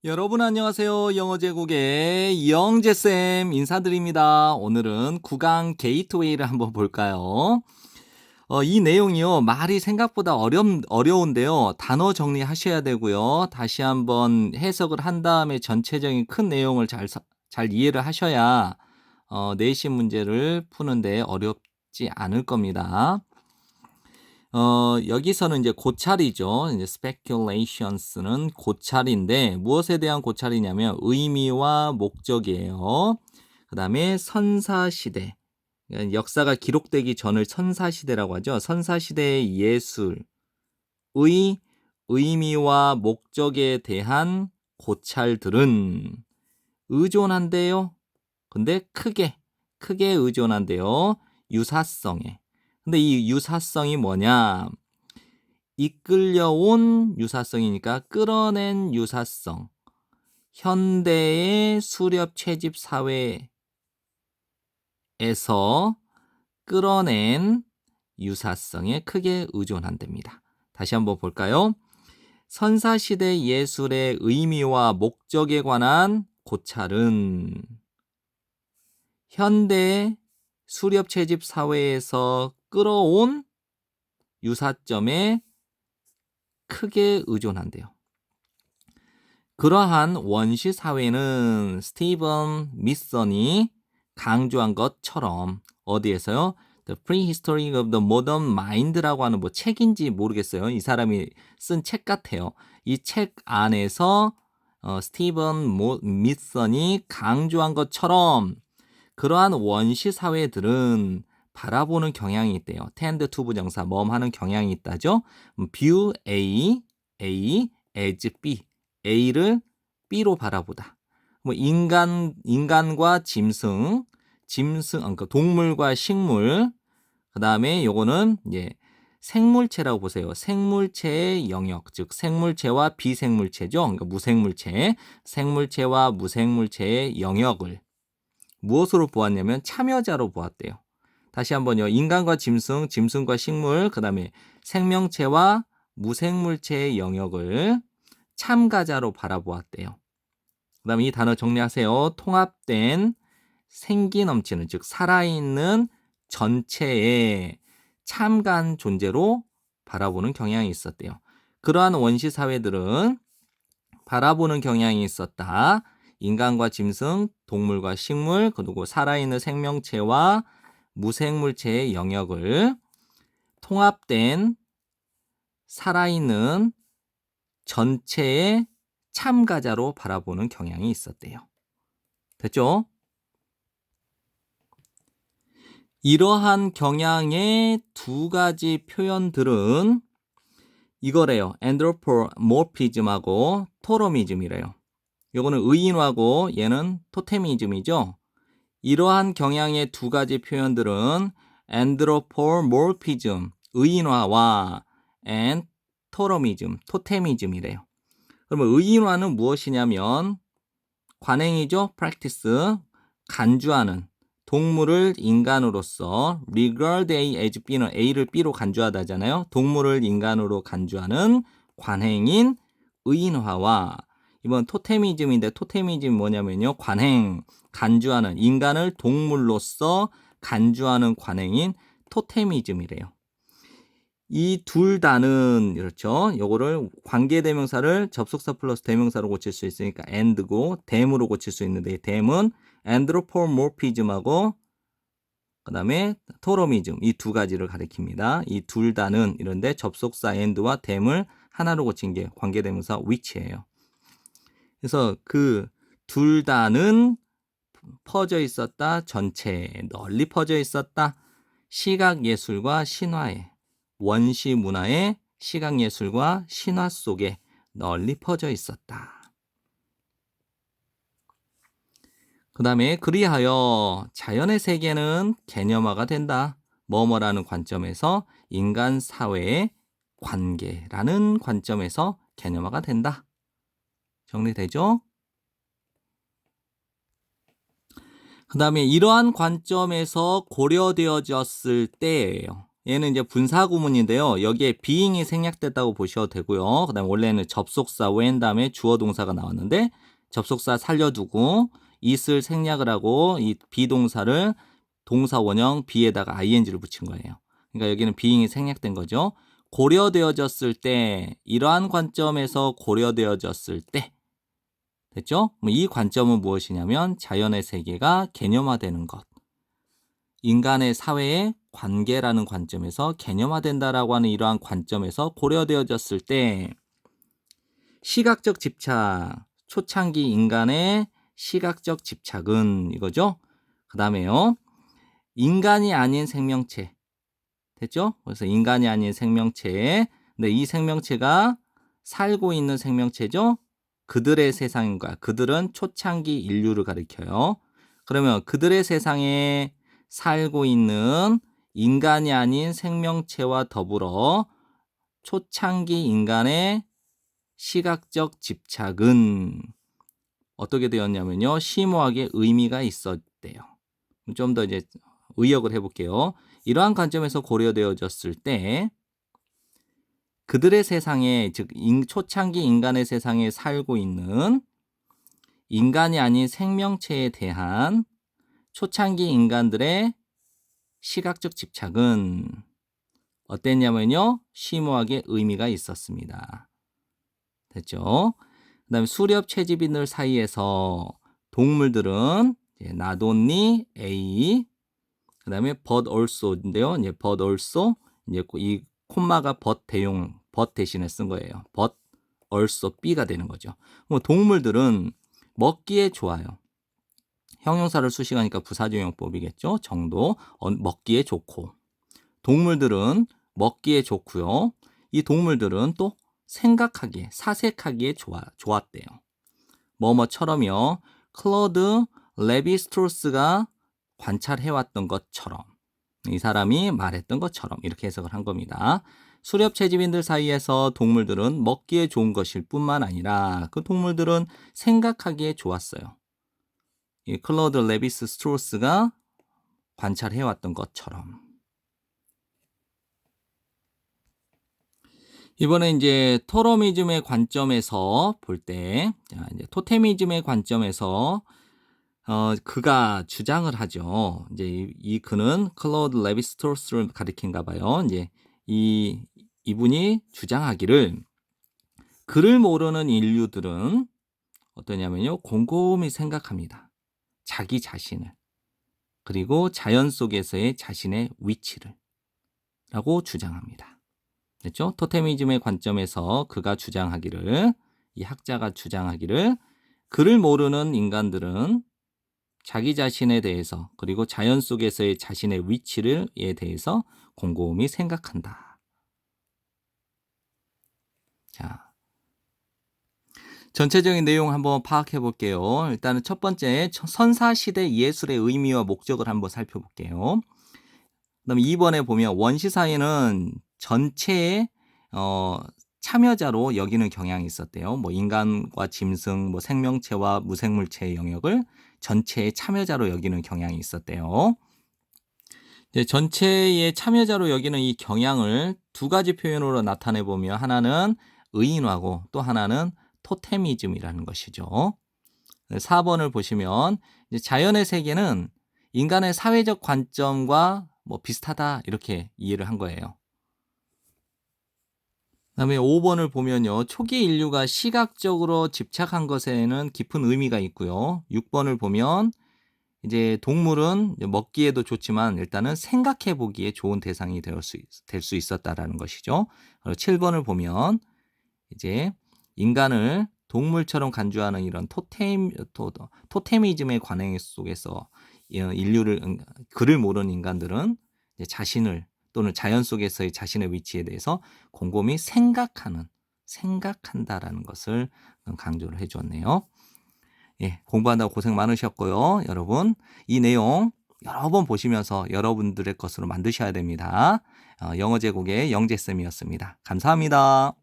여러분 안녕하세요. 영어 제국의 영재쌤 인사드립니다. 오늘은 구강 게이트웨이를 한번 볼까요? 이 내용이요. 말이 생각보다 어려운데요. 단어 정리하셔야 되고요. 다시 한번 해석을 한 다음에 전체적인 큰 내용을 잘 이해를 하셔야 내신 문제를 푸는데 어렵지 않을 겁니다. 여기서는 이제 고찰이죠. 이제 speculations는 고찰인데 무엇에 대한 고찰이냐면 의미와 목적이에요. 그다음에 선사시대. 그러니까 역사가 기록되기 전을 선사시대라고 하죠. 선사시대의 예술의 의미와 목적에 대한 고찰들은 의존한대요. 근데 크게 의존한대요. 유사성에. 근데 이 유사성이 뭐냐? 이끌려온 유사성이니까 끌어낸 유사성. 현대의 수렵 채집 사회에서 끌어낸 유사성에 크게 의존한답니다. 다시 한번 볼까요? 선사시대 예술의 의미와 목적에 관한 고찰은 현대 수렵 채집 사회에서 끌어온 유사점에 크게 의존한대요. 그러한 원시 사회는 스티븐 미선이 강조한 것처럼 어디에서요? The Prehistory of the Modern Mind라고 하는 뭐 책인지 모르겠어요. 이 사람이 쓴 책 같아요. 이 책 안에서 스티븐 미선이 강조한 것처럼 그러한 원시 사회들은 바라보는 경향이 있대요. tend to 부정사 하는 경향이 있다죠. view A as B. A를 B로 바라보다. 뭐 인간과 그러니까 동물과 식물. 그다음에 요거는 이제 생물체라고 보세요. 생물체의 영역, 즉 생물체와 비생물체죠. 그러니까 무생물체, 생물체와 무생물체의 영역을 무엇으로 보았냐면 참여자로 보았대요. 다시 한번요. 인간과 짐승과 식물, 그다음에 생명체와 무생물체의 영역을 참가자로 바라보았대요. 그다음에 이 단어 정리하세요. 통합된 생기 넘치는, 즉 살아있는 전체에 참가한 존재로 바라보는 경향이 있었대요. 그러한 원시 사회들은 바라보는 경향이 있었다. 인간과 짐승, 동물과 식물, 그리고 살아있는 생명체와 무생물체의 영역을 통합된 살아있는 전체의 참가자로 바라보는 경향이 있었대요. 됐죠? 이러한 경향의 두 가지 표현들은 이거래요. 안드로포모피즘하고 토러미즘이래요. 요거는 의인화고 얘는 토테미즘이죠. 이러한 경향의 두 가지 표현들은 안드로포모피즘, 의인화와 토러미즘, 토테미즘이래요. 그러면 의인화는 무엇이냐면 관행이죠. practice, 간주하는 동물을 인간으로서 regard A as B는 A를 B로 간주하다잖아요. 동물을 인간으로 간주하는 관행인 의인화와 이번 토테미즘인데 토테미즘이 뭐냐면요. 관행, 간주하는 인간을 동물로서 간주하는 관행인 토테미즘이래요. 이 둘 다는 그렇죠. 요거를 관계대명사를 접속사 플러스 대명사로 고칠 수 있으니까 and고 dam으로 고칠 수 있는데 dam은 anthropomorphism하고 그다음에 토러미즘 이 두 가지를 가리킵니다. 이 둘 다는 이런데 접속사 and와 dam을 하나로 고친 게 관계대명사 which예요. 그래서 그 둘 다는 퍼져 있었다. 전체에 널리 퍼져 있었다. 시각예술과 신화에 원시 문화의 시각예술과 신화 속에 널리 퍼져 있었다. 그 다음에 그리하여 자연의 세계는 개념화가 된다. 뭐뭐라는 관점에서 인간 사회의 관계라는 관점에서 개념화가 된다. 정리되죠? 그 다음에 이러한 관점에서 고려되어졌을 때예요. 얘는 이제 분사 구문인데요. 여기에 being이 생략됐다고 보셔도 되고요. 그다음에 원래는 접속사 when 다음에 주어 동사가 나왔는데 접속사 살려두고 it을 생략을 하고 이 비동사를 동사 원형 be에다가 ing를 붙인 거예요. 그러니까 여기는 being이 생략된 거죠. 고려되어졌을 때, 이러한 관점에서 고려되어졌을 때 됐죠? 이 관점은 무엇이냐면 자연의 세계가 개념화되는 것. 인간의 사회의 관계라는 관점에서 개념화된다라고 하는 이러한 관점에서 고려되어졌을 때 시각적 집착, 초창기 인간의 시각적 집착은 이거죠. 그 다음에요. 인간이 아닌 생명체. 됐죠? 그래서 인간이 아닌 생명체. 근데 이 생명체가 살고 있는 생명체죠. 그들의 세상인 거야. 그들은 초창기 인류를 가리켜요. 그러면 그들의 세상에 살고 있는 인간이 아닌 생명체와 더불어 초창기 인간의 시각적 집착은 어떻게 되었냐면요. 심오하게 의미가 있었대요. 좀 더 이제 의역을 해볼게요. 이러한 관점에서 고려되어졌을 때 그들의 세상에, 즉 초창기 인간의 세상에 살고 있는 인간이 아닌 생명체에 대한 초창기 인간들의 시각적 집착은 어땠냐면요. 심오하게 의미가 있었습니다. 됐죠? 그 다음에 수렵 채집인들 사이에서 동물들은 not only A, 그 다음에 but also인데요. 이제 but also, 이제 이 콤마가 but 대용, but 대신에 쓴 거예요. but also B가 되는 거죠. 동물들은 먹기에 좋아요. 형용사를 수식하니까 부사적용법이겠죠. 정도, 먹기에 좋고. 동물들은 먹기에 좋고요. 이 동물들은 또 생각하기에, 사색하기에 좋았대요. 뭐뭐처럼요. 클로드 레비스트로스가 관찰해왔던 것처럼, 이 사람이 말했던 것처럼 이렇게 해석을 한 겁니다. 수렵 채집인들 사이에서 동물들은 먹기에 좋은 것일 뿐만 아니라 그 동물들은 생각하기에 좋았어요. 이 클로드 레비스 스트로스가 관찰해왔던 것처럼. 이번에 이제 토테미즘의 관점에서 볼 때, 이제 토테미즘의 관점에서 그가 주장을 하죠. 이제 이 그는 클로드 레비스트로스를 가리킨가 봐요. 이제 이분이 주장하기를 그를 모르는 인류들은 어떠냐면요. 곰곰이 생각합니다. 자기 자신을. 그리고 자연 속에서의 자신의 위치를 라고 주장합니다. 됐죠? 토테미즘의 관점에서 그가 주장하기를, 이 학자가 주장하기를 그를 모르는 인간들은 자기 자신에 대해서 그리고 자연 속에서의 자신의 위치에 대해서 곰곰이 생각한다. 자, 전체적인 내용 한번 파악해 볼게요. 일단은 첫 번째 선사시대 예술의 의미와 목적을 한번 살펴볼게요. 그다음에 2번에 보면 원시사회는 전체의 참여자로 여기는 경향이 있었대요. 뭐 인간과 짐승, 뭐 생명체와 무생물체의 영역을 전체의 참여자로 여기는 경향이 있었대요. 이제 전체의 참여자로 여기는 이 경향을 두 가지 표현으로 나타내 보면 하나는 의인화고 또 하나는 토테미즘이라는 것이죠. 4번을 보시면 이제 자연의 세계는 인간의 사회적 관점과 뭐 비슷하다 이렇게 이해를 한 거예요. 그다음에 5번을 보면요. 초기 인류가 시각적으로 집착한 것에는 깊은 의미가 있고요. 6번을 보면 이제 동물은 먹기에도 좋지만 일단은 생각해 보기에 좋은 대상이 될 수 있었다라는 것이죠. 그리고 7번을 보면 이제 인간을 동물처럼 간주하는 이런 토테미즘의 관행 속에서 인류를 그를 모르는 인간들은 이제 자신을 또는 자연 속에서의 자신의 위치에 대해서 곰곰이 생각한다라는 것을 강조를 해주었네요. 예, 공부한다고 고생 많으셨고요. 여러분, 이 내용 여러 번 보시면서 여러분들의 것으로 만드셔야 됩니다. 영어 제국의 영재쌤이었습니다. 감사합니다.